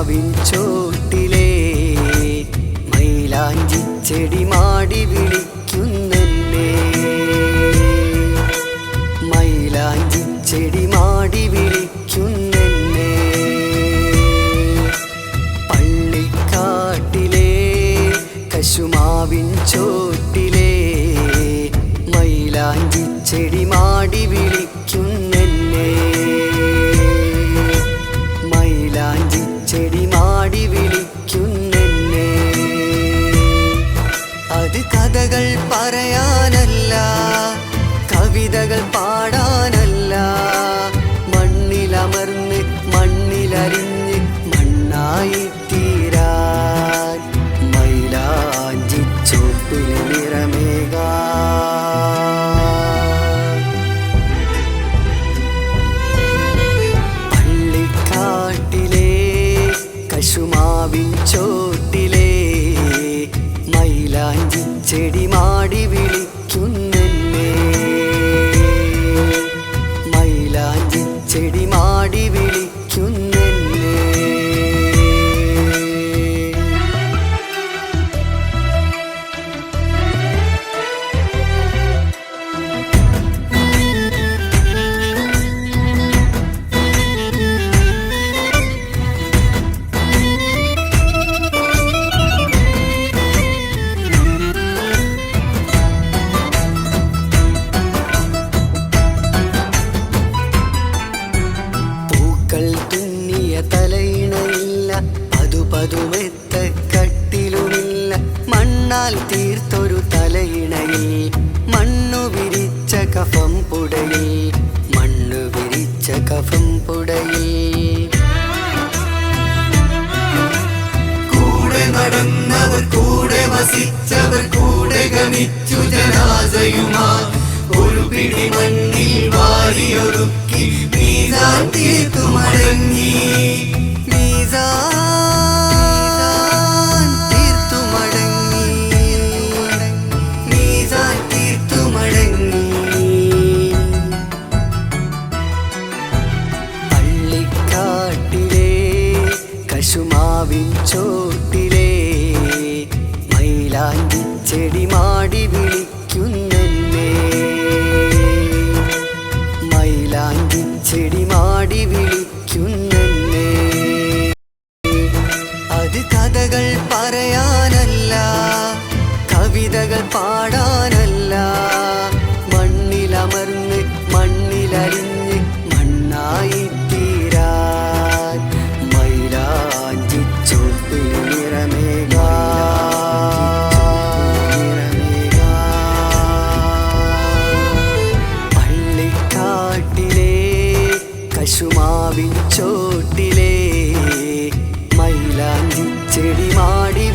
കശുമാവിൻ ചോട്ടിലെ മൈലാഞ്ചി ചെടി മാടി വിളിക്കുന്നെന്നെ. മൈലാഞ്ചി ചെടി മാടി വിളിക്കുന്നെന്നെ. പള്ളിക്കാട്ടിലെ കശുമാവിൻ ചോട്ടിലെ മൈലാഞ്ചി ചെടി മാടി വിളിക്കുന്നെന്നെ. മൈലാഞ്ചി ചെടി മാടി വിളിക്കുന്നെന്നെ. അത് കഥകൾ പറയാനല്ല, കവിതകൾ പാടാനല്ല, മണ്ണിലമർന്ന് മണ്ണിലരിഞ്ഞ് മണ്ണായി തീരാൻ മൈലാഞ്ചി ചോട്ടിൽ നിറമേകാൻ. പള്ളിക്കാട്ടിലെ കശുമാവിൻ ചോട്ടിലെ മൈലാഞ്ചി ചെടി മാടി വിളിക്കുന്നെന്നെ. മൈലാഞ്ചി ചെടി മാടി വിളിക്കുന്നെന്നെ. തുന്നിയ തലയിണയില്ല, പതുപതുമെത്ത കട്ടിലുമില്ല, മണ്ണാൽ തീർത്തൊരു തലയിണയിൽ മണ്ണു വിരിച്ച കഫം പുടയിൽ, മണ്ണു വിരിച്ച കഫം പുടയിൽ. കൂടെ നടന്നവർ, കൂടെ വസിച്ചവർ, കൂടെ ഗമിച്ചു ജനാസയുമാ ഒരു പിടി മണ്ണിൽ വാരിയൊരുക്കി മീസാൻ തീർത്തു മടങ്ങി. മീസാൻ തീർത്തു മടങ്ങി. മീസാൻ തീർത്തു മടങ്ങി. പള്ളിക്കാട്ടിലെ കശുമാവിൻ ചോട്ടിലെ മൈലാഞ്ചി ചെടി മാടി വിളിക്കുന്നെന്നെ. മൈലാഞ്ചി ചെടി മാടി വിളിക്കുന്നെന്നെ. അത് കഥകൾ പറയാനല്ല, കവിതകൾ പാടാനല്ല, മണ്ണിലമർന്ന് മണ്ണിലരിഞ്ഞ് മണ്ണായി തീരാൻ മൈലാഞ്ചി ചോട്ടിൽ പള്ളിക്കാട്ടിലെ കശുമാവിൻ ചോട്ടിലെ മൈലാഞ്ചി ചെടി മാടി